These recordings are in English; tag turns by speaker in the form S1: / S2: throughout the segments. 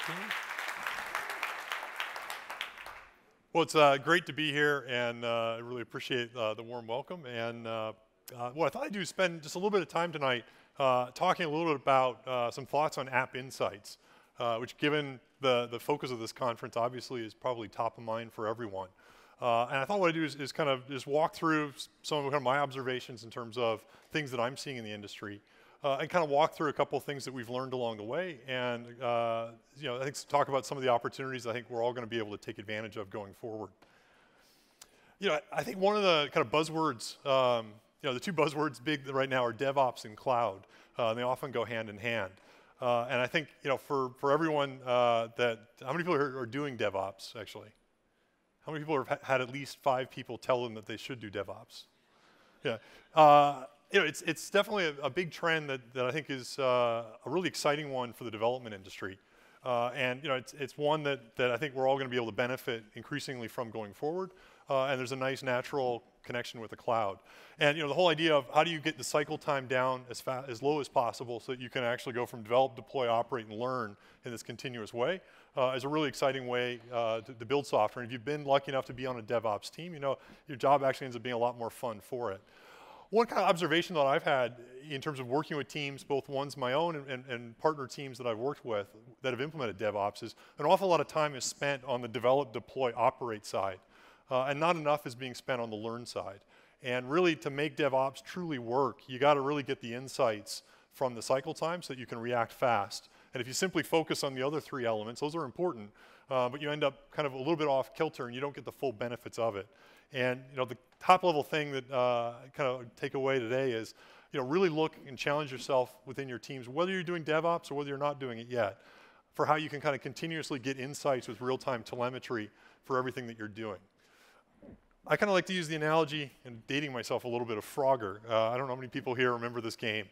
S1: team. Well, it's great to be here, and I really appreciate the warm welcome. And what I thought I'd do is spend just a little bit of time tonight talking a little bit about some thoughts on app insights, which, given the focus of this conference, obviously is probably top of mind for everyone. And I thought what I'd do is kind of just walk through some of kind of my observations in terms of things that I'm seeing in the industry, and kind of walk through a couple of things that we've learned along the way, and I think talk about some of the opportunities I think we're all going to be able to take advantage of going forward. I think one of the kind of buzzwords, the two buzzwords big right now are DevOps and cloud. They often go hand in hand. And I think for everyone how many people are doing DevOps actually? How many people have had at least 5 people tell them that they should do DevOps? Yeah. It's definitely a big trend that I think is a really exciting one for the development industry. And it's one that I think we're all going to be able to benefit increasingly from going forward. And there's a nice natural connection with the cloud. And the whole idea of how do you get the cycle time down as low as possible so that you can actually go from develop, deploy, operate, and learn in this continuous way is a really exciting way to build software. And if you've been lucky enough to be on a DevOps team, your job actually ends up being a lot more fun for it. One kind of observation that I've had in terms of working with teams, both ones my own and partner teams that I've worked with that have implemented DevOps, is an awful lot of time is spent on the develop, deploy, operate side. And not enough is being spent on the learn side. And really, to make DevOps truly work, you got to really get the insights from the cycle time so that you can react fast. And if you simply focus on the other 3 elements, those are important, but you end up kind of a little bit off kilter and you don't get the full benefits of it. And the top level thing that kind of take away today is really look and challenge yourself within your teams, whether you're doing DevOps or whether you're not doing it yet, for how you can kind of continuously get insights with real-time telemetry for everything that you're doing. I kind of like to use the analogy, and dating myself a little bit, of Frogger. I don't know how many people here remember this game.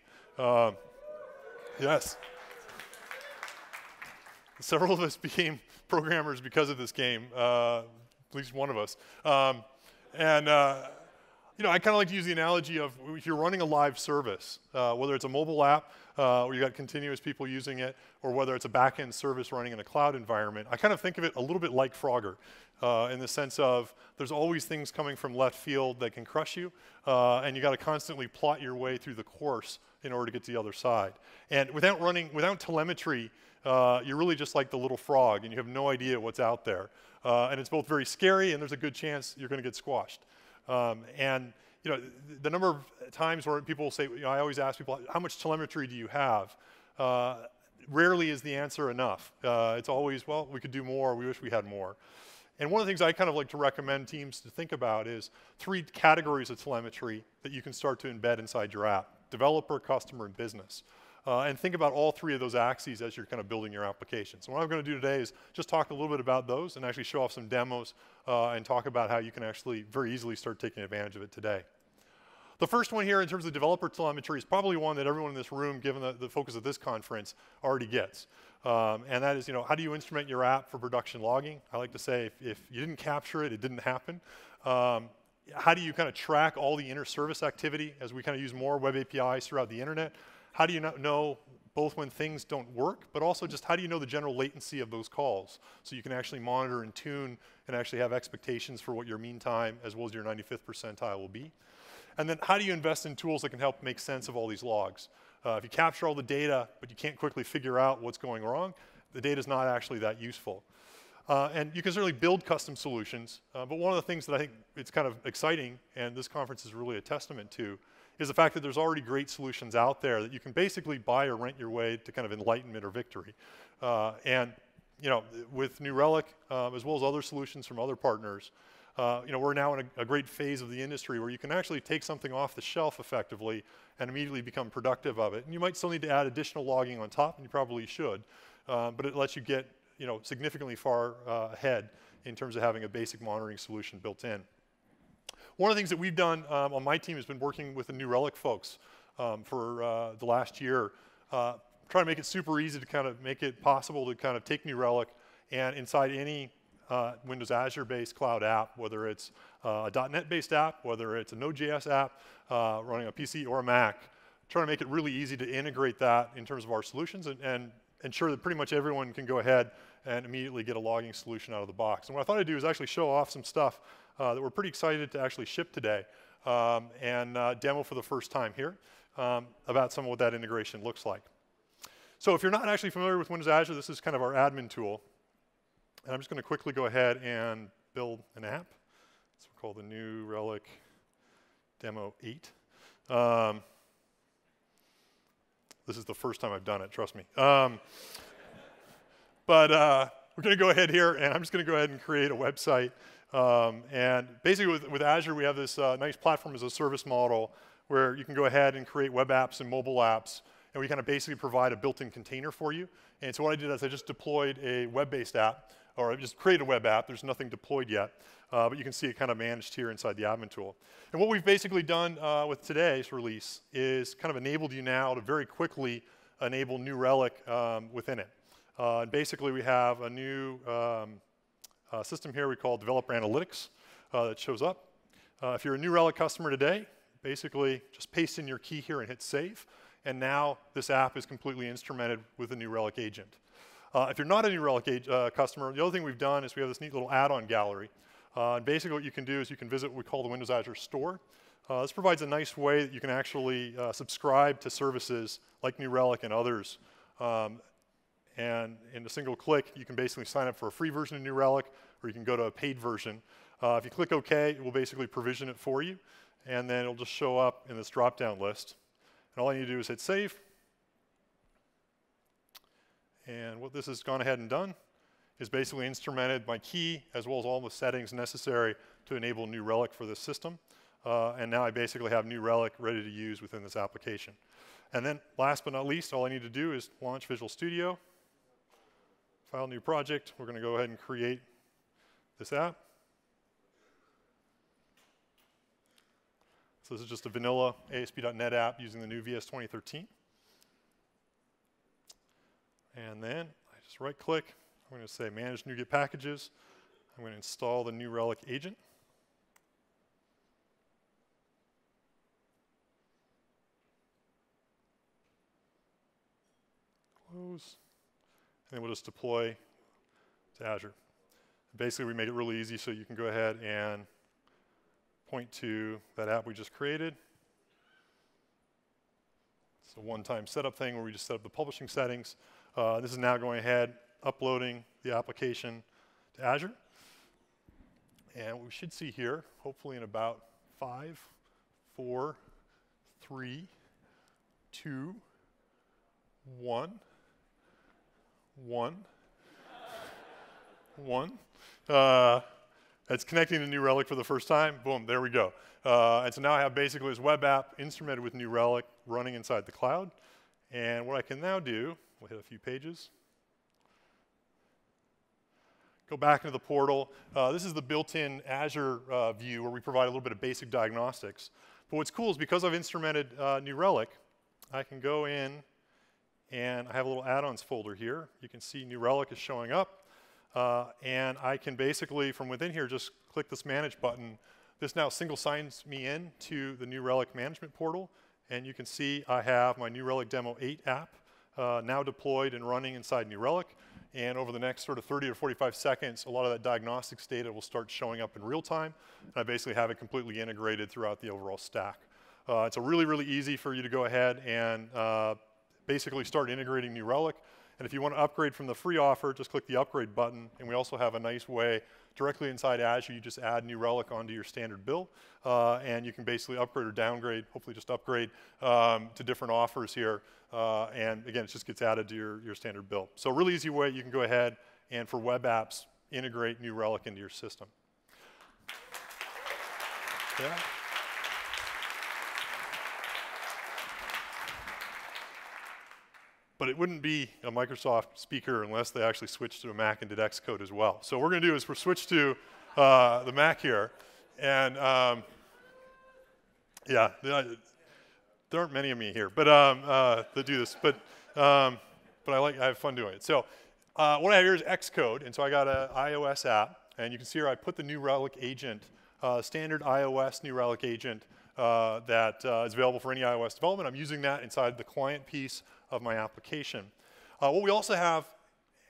S1: Yes. Several of us became programmers because of this game, at least one of us. I kind of like to use the analogy of if you're running a live service, whether it's a mobile app where you got continuous people using it, or whether it's a back-end service running in a cloud environment, I kind of think of it a little bit like Frogger, in the sense of there's always things coming from left field that can crush you, and you got to constantly plot your way through the course in order to get to the other side. And without telemetry, you're really just like the little frog, and you have no idea what's out there. And it's both very scary, and there's a good chance you're going to get squashed. The number of times where people will say, I always ask people, how much telemetry do you have? Rarely is the answer enough. It's always, well, we could do more, we wish we had more. And one of the things I kind of like to recommend teams to think about is 3 categories of telemetry that you can start to embed inside your app: developer, customer, and business. And think about all 3 of those axes as you're kind of building your application. So what I'm going to do today is just talk a little bit about those and actually show off some demos and talk about how you can actually very easily start taking advantage of it today. The first one here in terms of developer telemetry is probably one that everyone in this room, given the focus of this conference, already gets. And that is, how do you instrument your app for production logging? I like to say if you didn't capture it, it didn't happen. How do you kind of track all the inter-service activity as we kind of use more web APIs throughout the internet? How do you know both when things don't work, but also just how do you know the general latency of those calls so you can actually monitor and tune and actually have expectations for what your mean time as well as your 95th percentile will be? And then how do you invest in tools that can help make sense of all these logs? If you capture all the data, but you can't quickly figure out what's going wrong, the data is not actually that useful. And you can certainly build custom solutions, but one of the things that I think it's kind of exciting, and this conference is really a testament to, is the fact that there's already great solutions out there that you can basically buy or rent your way to kind of enlightenment or victory. With New Relic, as well as other solutions from other partners, we're now in a great phase of the industry where you can actually take something off the shelf effectively and immediately become productive of it. And you might still need to add additional logging on top, and you probably should, but it lets you get significantly far ahead in terms of having a basic monitoring solution built in. One of the things that we've done on my team has been working with the New Relic folks for the last year, trying to make it super easy to kind of make it possible to kind of take New Relic and inside any Windows Azure-based cloud app, whether it's a .NET-based app, whether it's a Node.js app running a PC or a Mac, trying to make it really easy to integrate that in terms of our solutions and ensure that pretty much everyone can go ahead and immediately get a logging solution out of the box. And what I thought I'd do is actually show off some stuff that we're pretty excited to actually ship today and demo for the first time here about some of what that integration looks like. So if you're not actually familiar with Windows Azure, this is kind of our admin tool. And I'm just going to quickly go ahead and build an app. So we'll call the new Relic Demo 8. This is the first time I've done it, trust me. But we're going to go ahead here, and I'm just going to go ahead and create a website. And basically with Azure, we have this nice platform as a service model where you can go ahead and create web apps and mobile apps, and we kind of basically provide a built-in container for you. And so what I did is I just deployed a web-based app, or I just created a web app. There's nothing deployed yet, but you can see it kind of managed here inside the admin tool. And what we've basically done with today's release is kind of enabled you now to very quickly enable New Relic within it. And basically, we have a new system here we call Developer Analytics that shows up. If you're a New Relic customer today, basically just paste in your key here and hit save. And now this app is completely instrumented with the New Relic agent. If you're not a New Relic customer, the other thing we've done is we have this neat little add-on gallery. And basically what you can do is you can visit what we call the Windows Azure Store. This provides a nice way that you can actually subscribe to services like New Relic and others. And in a single click, you can basically sign up for a free version of New Relic, or you can go to a paid version. If you click OK, it will basically provision it for you, and then it'll just show up in this drop-down list. And all I need to do is hit save. And what this has gone ahead and done is basically instrumented my key as well as all the settings necessary to enable New Relic for this system. And now I basically have New Relic ready to use within this application. And then last but not least, all I need to do is launch Visual Studio. File new project. We're going to go ahead and create this app. So this is just a vanilla ASP.NET app using the new VS 2013. And then I just right click. I'm going to say Manage NuGet Packages. I'm going to install the New Relic agent. Close. And then we'll just deploy to Azure. Basically, we made it really easy so you can go ahead and point to that app we just created. It's a one-time setup thing where we just set up the publishing settings. This is now going ahead, uploading the application to Azure. And what we should see here, hopefully in about 5, 4, 3, 2, 1. 1. It's connecting to New Relic for the first time. Boom, there we go. And so now I have basically this web app instrumented with New Relic running inside the cloud. And what I can now do, we'll hit a few pages. Go back into the portal. This is the built-in Azure view where we provide a little bit of basic diagnostics. But what's cool is because I've instrumented New Relic, I can go in and I have a little add-ons folder here. You can see New Relic is showing up. And I can basically, from within here, just click this Manage button. This now single signs me in to the New Relic management portal. And you can see I have my New Relic Demo 8 app now deployed and running inside New Relic. And over the next sort of 30 or 45 seconds, a lot of that diagnostics data will start showing up in real time. And I basically have it completely integrated throughout the overall stack. It's really, really easy for you to go ahead and basically start integrating New Relic. And if you want to upgrade from the free offer, just click the upgrade button. And we also have a nice way directly inside Azure, you just add New Relic onto your standard bill. And you can basically upgrade or downgrade, hopefully just upgrade to different offers here. And again, it just gets added to your standard bill. So a really easy way you can go ahead and for web apps, integrate New Relic into your system. Yeah. But it wouldn't be a Microsoft speaker unless they actually switched to a Mac and did Xcode as well. So what we're going to do is we'll switch to the Mac here. And yeah, there aren't many of me here but that do this. But I have fun doing it. So what I have here is Xcode. And so I got an iOS app. And you can see here I put the New Relic agent, standard iOS New Relic agent that is available for any iOS development. I'm using that inside the client piece of my application. What we also have,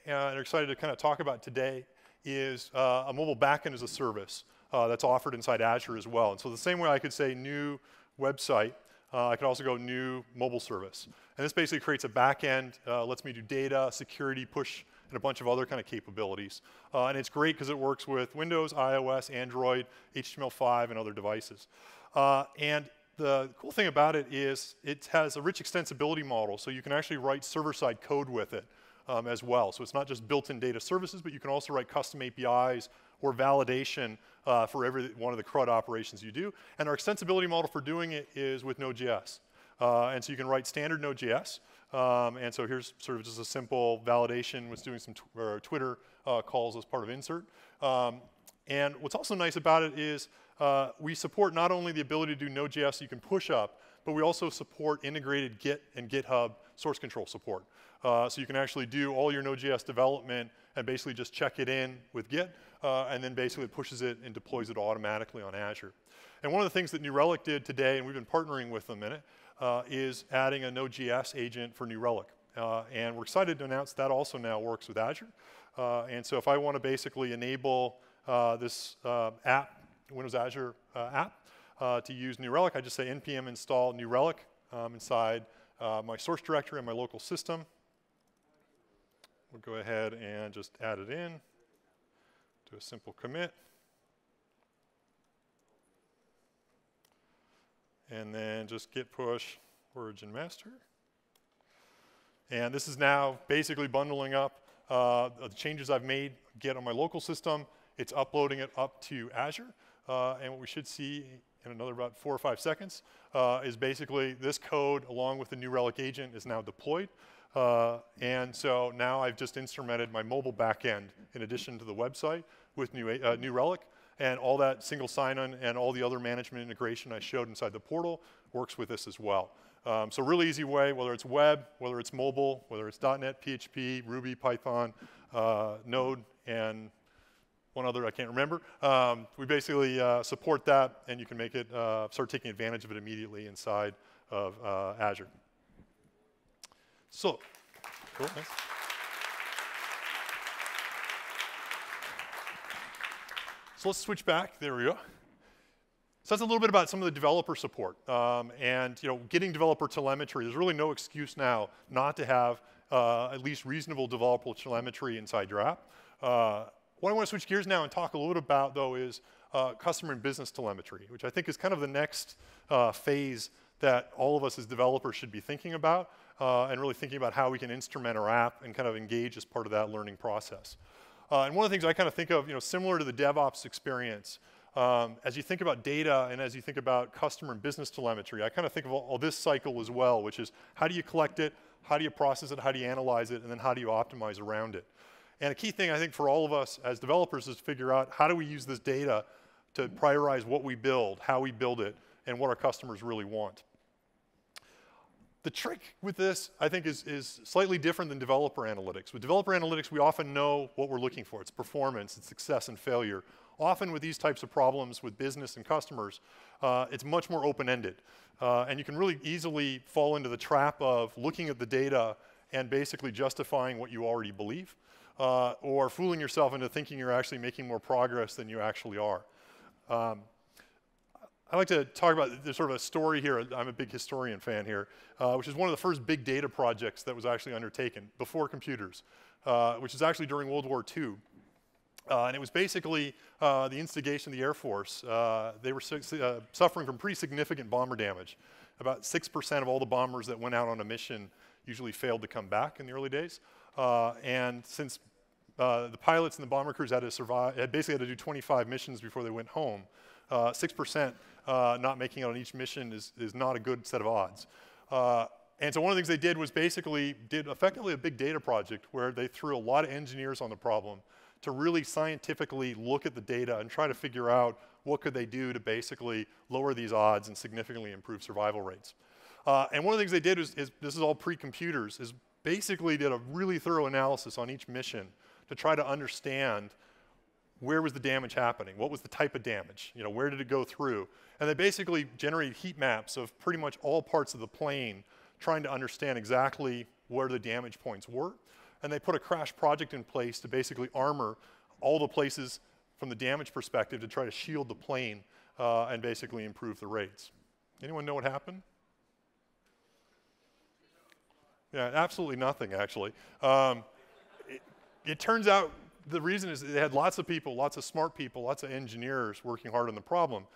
S1: and are excited to kind of talk about today, is a mobile backend as a service that's offered inside Azure as well. And so the same way I could say new website, I could also go new mobile service. And this basically creates a backend, lets me do data, security, push, and a bunch of other kind of capabilities. And it's great because it works with Windows, iOS, Android, HTML5, and other devices. And the cool thing about it is it has a rich extensibility model, so you can actually write server-side code with it as well. So it's not just built-in data services, but you can also write custom APIs or validation for every one of the CRUD operations you do. And our extensibility model for doing it is with Node.js. And so you can write standard Node.js. And so here's sort of just a simple validation with doing some Twitter calls as part of insert. And what's also nice about it is we support not only the ability to do Node.js you can push up, but we also support integrated Git and GitHub source control support. So you can actually do all your Node.js development and basically just check it in with Git, and then basically it pushes it and deploys it automatically on Azure. And one of the things that New Relic did today, and we've been partnering with them in it, is adding a Node.js agent for New Relic. And we're excited to announce that also now works with Azure. And so if I want to basically enable this app, Windows Azure app, to use New Relic, I just say npm install New Relic inside my source directory and my local system. We'll go ahead and just add it in, do a simple commit. And then just git push origin master. And this is now basically bundling up the changes I've made, Git on my local system. It's uploading it up to Azure. And what we should see in another about 4 or 5 seconds is basically this code along with the New Relic agent is now deployed. And so now I've just instrumented my mobile backend in addition to the website with New Relic. And all that single sign-on and all the other management integration I showed inside the portal works with this as well. So really easy way, whether it's web, whether it's mobile, whether it's .NET, PHP, Ruby, Python, Node, and one other I can't remember. We basically support that, and you can make it, start taking advantage of it immediately inside of Azure. So, cool, nice. So let's switch back. There we go. So that's a little bit about some of the developer support. And getting developer telemetry, there's really no excuse now not to have at least reasonable developer telemetry inside your app. What I want to switch gears now and talk a little bit about, though, is customer and business telemetry, which I think is kind of the next phase that all of us as developers should be thinking about, and really thinking about how we can instrument our app and kind of engage as part of that learning process. And one of the things I kind of think of, similar to the DevOps experience, as you think about data and as you think about customer and business telemetry, I kind of think of all this cycle as well, which is how do you collect it, how do you process it, how do you analyze it, and then how do you optimize around it. And a key thing I think for all of us as developers is to figure out how do we use this data to prioritize what we build, how we build it, and what our customers really want. The trick with this, I think, is slightly different than developer analytics. With developer analytics, we often know what we're looking for. It's performance, it's success and failure. Often with these types of problems with business and customers, it's much more open-ended. And you can really easily fall into the trap of looking at the data and basically justifying what you already believe, or fooling yourself into thinking you're actually making more progress than you actually are. I like to talk about, there's sort of a story here. I'm a big historian fan here, which is one of the first big data projects that was actually undertaken before computers, which is actually during World War II. And it was basically the instigation of the Air Force. They were suffering from pretty significant bomber damage. About 6% of all the bombers that went out on a mission usually failed to come back in the early days. And since the pilots and the bomber crews had to survive, basically had to do 25 missions before they went home, 6% not making it on each mission is not a good set of odds. And so one of the things they did was basically did effectively a big data project where they threw a lot of engineers on the problem to really scientifically look at the data and try to figure out what could they do to basically lower these odds and significantly improve survival rates. And one of the things they did is this is all pre-computers, is basically did a really thorough analysis on each mission to try to understand where was the damage happening, what was the type of damage, where did it go through. And they basically generated heat maps of pretty much all parts of the plane, trying to understand exactly where the damage points were. And they put a crash project in place to basically armor all the places from the damage perspective to try to shield the plane and basically improve the rates. Anyone know what happened? Yeah, absolutely nothing, actually. It turns out the reason is they had lots of people, lots of smart people, lots of engineers working hard on the problem.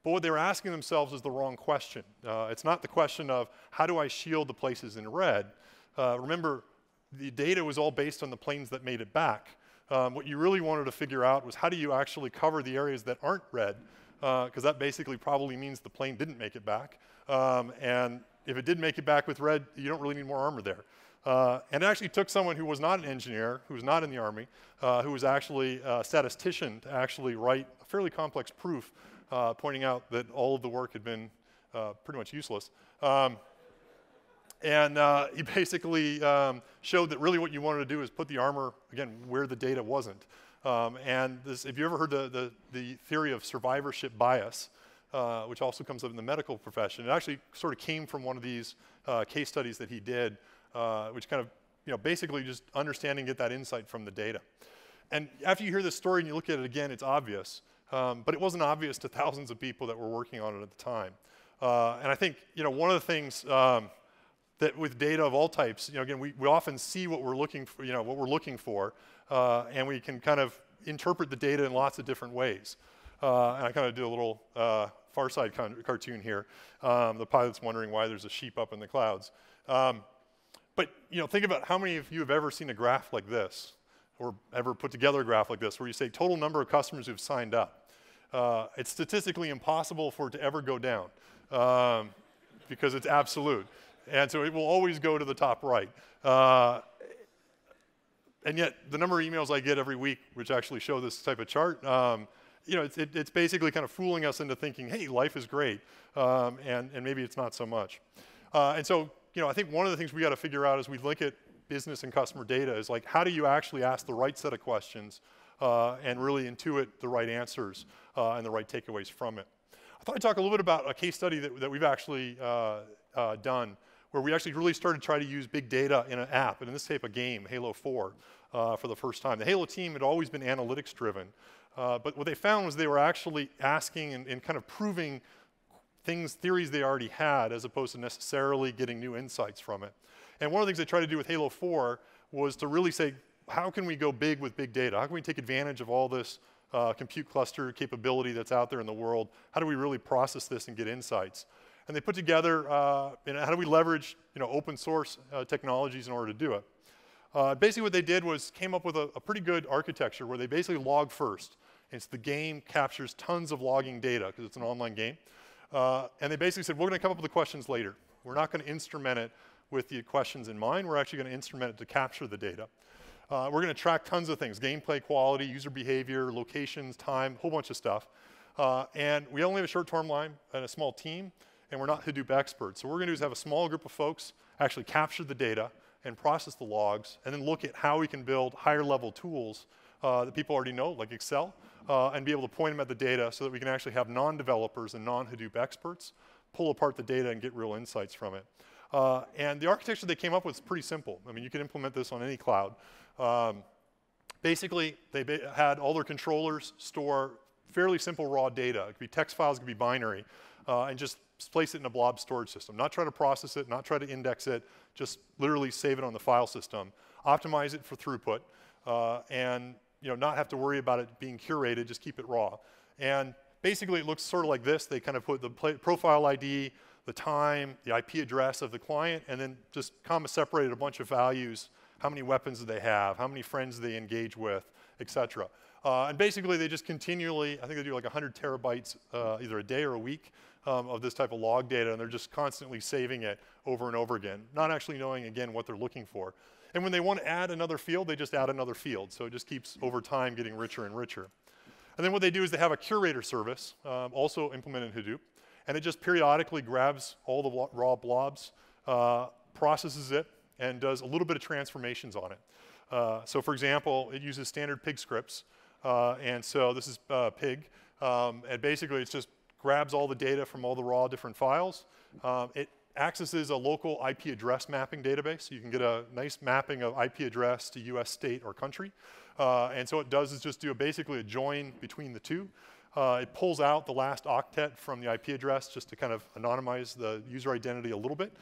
S1: But what they were asking themselves is the wrong question. It's not the question of how do I shield the places in red. Remember, the data was all based on the planes that made it back. What you really wanted to figure out was how do you actually cover the areas that aren't red, because that basically probably means the plane didn't make it back. And if it did make it back with red, you don't really need more armor there. And it actually took someone who was not an engineer, who was not in the Army, who was actually a statistician to actually write a fairly complex proof pointing out that all of the work had been pretty much useless. And he basically showed that really what you wanted to do is put the armor, again, where the data wasn't. And this, if you ever heard the theory of survivorship bias, which also comes up in the medical profession, it actually sort of came from one of these case studies that he did, which kind of, basically just understanding, get that insight from the data. And after you hear this story and you look at it again, it's obvious. But it wasn't obvious to thousands of people that were working on it at the time. And I think, one of the things that with data of all types, again, we often see what we're looking for, and we can kind of interpret the data in lots of different ways. And I kind of do a little Far Side cartoon here. The pilot's wondering why there's a sheep up in the clouds. But think about how many of you have ever seen a graph like this, or ever put together a graph like this, where you say total number of customers who've signed up. It's statistically impossible for it to ever go down because it's absolute. And so it will always go to the top right. And yet, the number of emails I get every week, which actually show this type of chart, it's basically kind of fooling us into thinking, hey, life is great, and maybe it's not so much. And so, I think one of the things we got to figure out as we look at business and customer data is like, how do you actually ask the right set of questions and really intuit the right answers and the right takeaways from it. I thought I'd talk a little bit about a case study that we've actually done, where we actually really started to try to use big data in an app, and in this type of game, Halo 4, for the first time. The Halo team had always been analytics driven, but what they found was they were actually asking and kind of proving theories they already had, as opposed to necessarily getting new insights from it. And one of the things they tried to do with Halo 4 was to really say, how can we go big with big data? How can we take advantage of all this compute cluster capability that's out there in the world? How do we really process this and get insights? And they put together, how do we leverage open source technologies in order to do it? Basically what they did was came up with a pretty good architecture where they basically log first. And so the game captures tons of logging data because it's an online game. And they basically said, we're going to come up with the questions later. We're not going to instrument it with the questions in mind. We're actually going to instrument it to capture the data. We're going to track tons of things: gameplay quality, user behavior, locations, time, a whole bunch of stuff. And we only have a short timeline and a small team, and we're not Hadoop experts. So what we're going to do is have a small group of folks actually capture the data and process the logs, and then look at how we can build higher level tools that people already know, like Excel, and be able to point them at the data so that we can actually have non-developers and non-Hadoop experts pull apart the data and get real insights from it. And the architecture they came up with is pretty simple. I mean, you can implement this on any cloud. Basically, they had all their controllers store fairly simple raw data. It could be text files, it could be binary, and just place it in a blob storage system. Not try to process it, not try to index it, just literally save it on the file system. Optimize it for throughput, and not have to worry about it being curated, just keep it raw. And basically, it looks sort of like this. They kind of put the profile ID, the time, the IP address of the client, and then just comma separated a bunch of values. How many weapons do they have? How many friends do they engage with, et cetera. And basically, they just continually, I think they do like 100 terabytes either a day or a week of this type of log data, and they're just constantly saving it over and over again, not actually knowing, again, what they're looking for. And when they want to add another field, they just add another field. So it just keeps, over time, getting richer and richer. And then what they do is they have a curator service, also implemented in Hadoop, and it just periodically grabs all the raw blobs, processes it, and does a little bit of transformations on it. So for example, it uses standard pig scripts, and so this is pig, and basically it just grabs all the data from all the raw different files. It accesses a local IP address mapping database. So you can get a nice mapping of IP address to US, state, or country. And so what it does is just do basically a join between the two. It pulls out the last octet from the IP address just to kind of anonymize the user identity a little bit.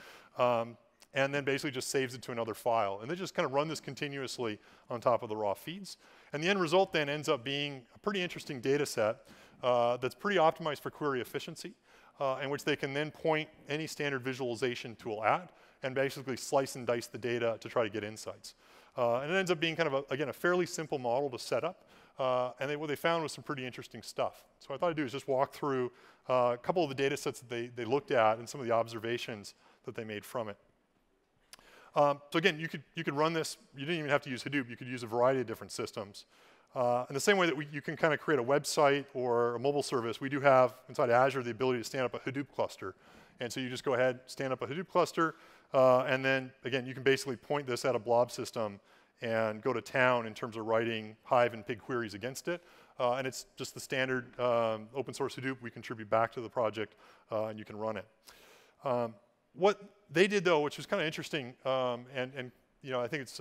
S1: And then basically just saves it to another file. And they just kind of run this continuously on top of the raw feeds. And the end result then ends up being a pretty interesting data set that's pretty optimized for query efficiency, in which they can then point any standard visualization tool at and basically slice and dice the data to try to get insights. And it ends up being kind of, again, a fairly simple model to set up. And what they found was some pretty interesting stuff. So what I thought I'd do is just walk through a couple of the data sets that they looked at and some of the observations that they made from it. So again, you could run this. You didn't even have to use Hadoop. You could use a variety of different systems. In the same way that you can kind of create a website or a mobile service, we do have inside Azure the ability to stand up a Hadoop cluster. And so you just go ahead, stand up a Hadoop cluster, and then again, you can basically point this at a blob system and go to town in terms of writing Hive and Pig queries against it. And it's just the standard open source Hadoop. We contribute back to the project, and you can run it. What they did, though, which was kind of interesting, and you know, I think it's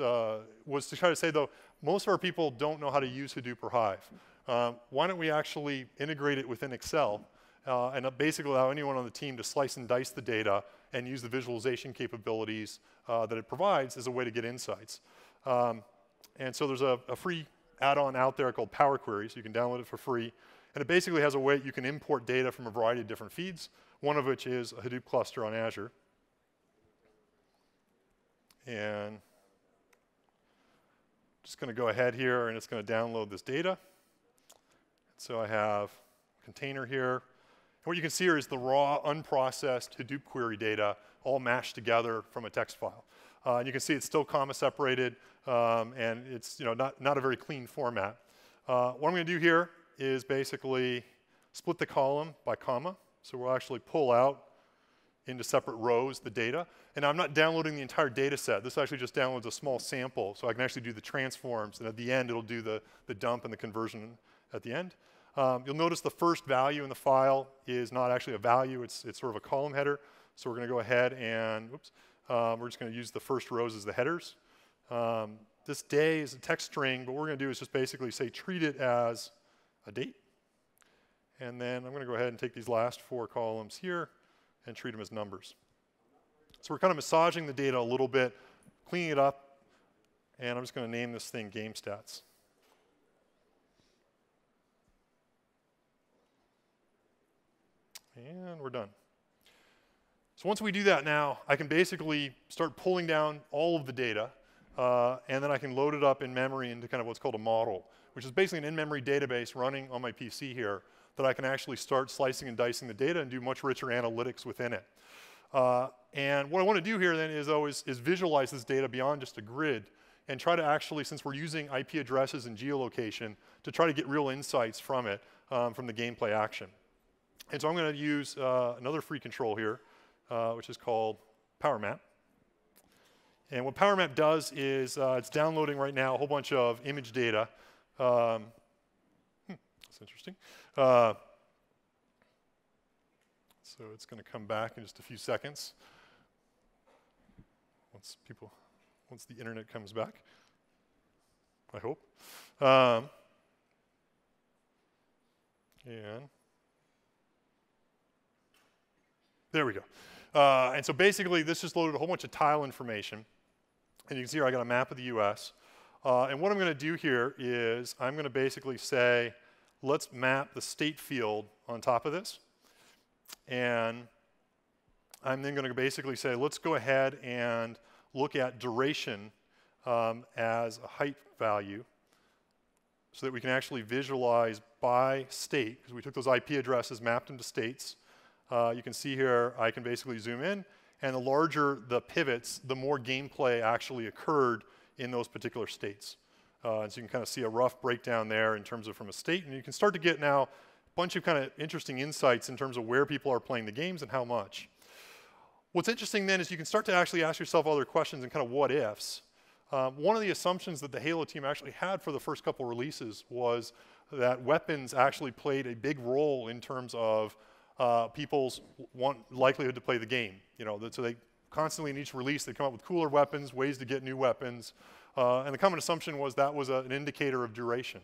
S1: was to try to say, though, most of our people don't know how to use Hadoop or Hive. Why don't we actually integrate it within Excel and basically allow anyone on the team to slice and dice the data and use the visualization capabilities that it provides as a way to get insights. And so there's a free add-on out there called Power Query, so you can download it for free. And it basically has a way you can import data from a variety of different feeds, one of which is a Hadoop cluster on Azure. And just going to go ahead here, and it's going to download this data. So I have a container here. And what you can see here is the raw, unprocessed Hadoop query data all mashed together from a text file. And you can see it's still comma separated, and it's not a very clean format. What I'm going to do here is basically split the column by comma. So we'll actually pull out into separate rows the data. And I'm not downloading the entire data set. This actually just downloads a small sample, so I can actually do the transforms. And at the end, it'll do the dump and the conversion at the end. You'll notice the first value in the file is not actually a value. It's sort of a column header. So we're going to go ahead and, we're just going to use the first rows as the headers. This day is a text string, but what we're going to do is just basically say treat it as a date. And then I'm going to go ahead and take these last 4 columns here and treat them as numbers. So we're kind of massaging the data a little bit, cleaning it up, and I'm just going to name this thing game stats. And we're done. So once we do that now, I can basically start pulling down all of the data, and then I can load it up in memory into kind of what's called a model, which is basically an in-memory database running on my PC here that I can actually start slicing and dicing the data and do much richer analytics within it. And what I want to do here then is visualize this data beyond just a grid and try to actually, since we're using IP addresses and geolocation, to try to get real insights from it, from the gameplay action. And so I'm going to use another free control here, which is called PowerMap. And what PowerMap does is it's downloading right now a whole bunch of image data. That's interesting. So it's going to come back in just a few seconds once the internet comes back, I hope. And there we go. And so basically, this just loaded a whole bunch of tile information. And you can see here I got a map of the US. And what I'm going to do here is I'm going to basically say, let's map the state field on top of this. And I'm then going to basically say, let's go ahead and look at duration as a height value so that we can actually visualize by state, because we took those IP addresses, mapped them to states. You can see here I can basically zoom in, and the larger the pivots, the more gameplay actually occurred in those particular states. And so you can kind of see a rough breakdown there in terms of from a state, and you can start to get now a bunch of kind of interesting insights in terms of where people are playing the games and how much. What's interesting then is you can start to actually ask yourself other questions and kind of what ifs. One of the assumptions that the Halo team actually had for the first couple releases was that weapons actually played a big role in terms of people's likelihood to play the game. So they constantly in each release they come up with cooler weapons, ways to get new weapons, and the common assumption was that was an indicator of duration.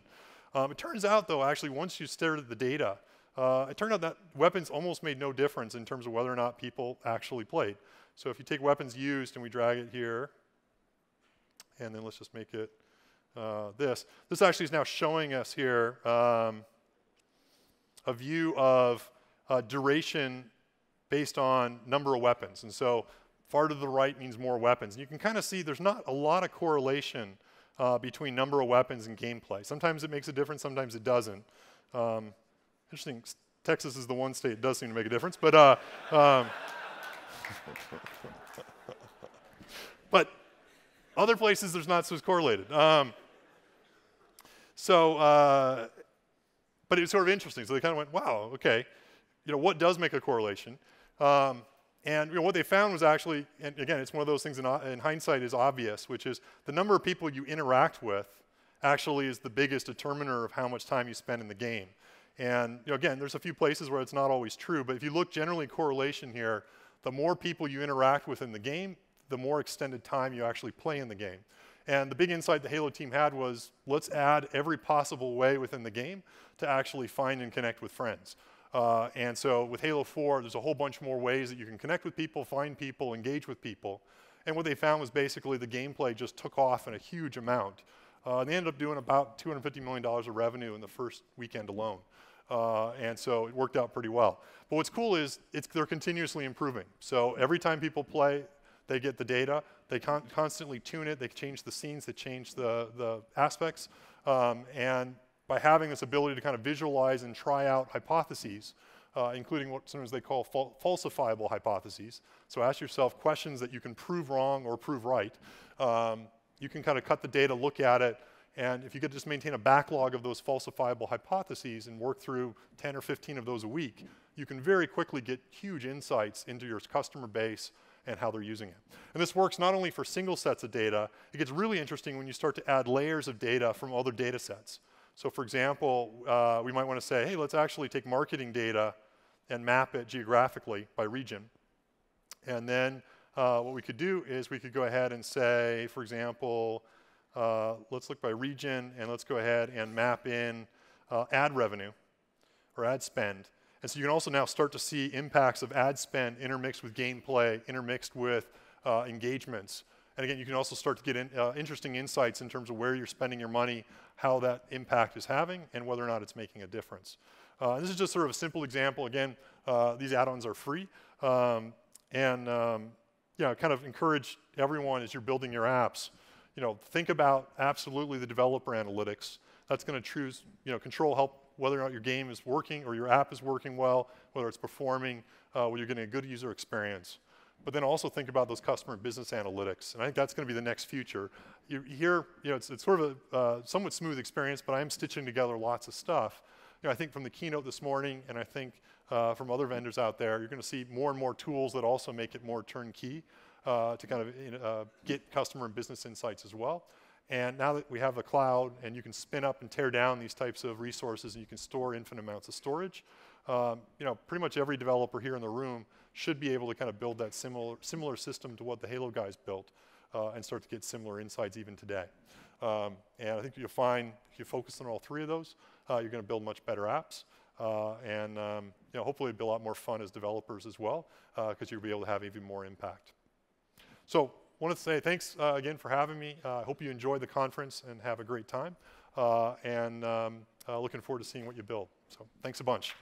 S1: It turns out, though, actually, once you stared at the data, it turned out that weapons almost made no difference in terms of whether or not people actually played. So if you take weapons used and we drag it here, and then let's just make it this actually is now showing us here a view of duration based on number of weapons. And so far to the right means more weapons. And you can kind of see there's not a lot of correlation between number of weapons and gameplay. Sometimes it makes a difference, sometimes it doesn't. Interesting, Texas is the one state that does seem to make a difference, but but other places there's not so correlated. But it was sort of interesting. So they kind of went, wow, okay, what does make a correlation? And what they found was actually, and again, it's one of those things in hindsight is obvious, which is the number of people you interact with actually is the biggest determiner of how much time you spend in the game. And again, there's a few places where it's not always true, but if you look generally correlation here, the more people you interact with in the game, the more extended time you actually play in the game. And the big insight the Halo team had was, let's add every possible way within the game to actually find and connect with friends. And so with Halo 4, there's a whole bunch more ways that you can connect with people, find people, engage with people. And what they found was basically the gameplay just took off in a huge amount. They ended up doing about $250 million of revenue in the first weekend alone. And so it worked out pretty well. But what's cool is they're continuously improving. So every time people play, they get the data. They constantly tune it. They change the scenes. They change the aspects. And by having this ability to kind of visualize and try out hypotheses, including what sometimes they call falsifiable hypotheses. So ask yourself questions that you can prove wrong or prove right. You can kind of cut the data, look at it, and if you could just maintain a backlog of those falsifiable hypotheses and work through 10 or 15 of those a week, you can very quickly get huge insights into your customer base and how they're using it. And this works not only for single sets of data, it gets really interesting when you start to add layers of data from other data sets. So for example, we might want to say, hey, let's actually take marketing data and map it geographically by region. And then what we could do is we could go ahead and say, for example, let's look by region and let's go ahead and map in ad revenue or ad spend. And so you can also now start to see impacts of ad spend intermixed with gameplay, intermixed with engagements. And again, you can also start to get interesting insights in terms of where you're spending your money, how that impact is having, and whether or not it's making a difference. This is just sort of a simple example. Again, these add-ons are free. Kind of encourage everyone as you're building your apps, think about absolutely the developer analytics. That's going to help whether or not your game is working or your app is working well, whether it's performing, whether you're getting a good user experience. But then also think about those customer and business analytics. And I think that's going to be the next future. Here, it's sort of a somewhat smooth experience, but I am stitching together lots of stuff. I think from the keynote this morning, and I think from other vendors out there, you're going to see more and more tools that also make it more turnkey to kind of get customer and business insights as well. And now that we have the cloud and you can spin up and tear down these types of resources and you can store infinite amounts of storage, pretty much every developer here in the room should be able to kind of build that similar system to what the Halo guys built and start to get similar insights even today. And I think you'll find if you focus on all three of those, you're going to build much better apps. Hopefully it'll be a lot more fun as developers as well because you'll be able to have even more impact. So I want to say thanks again for having me. I hope you enjoy the conference and have a great time. Looking forward to seeing what you build. So thanks a bunch.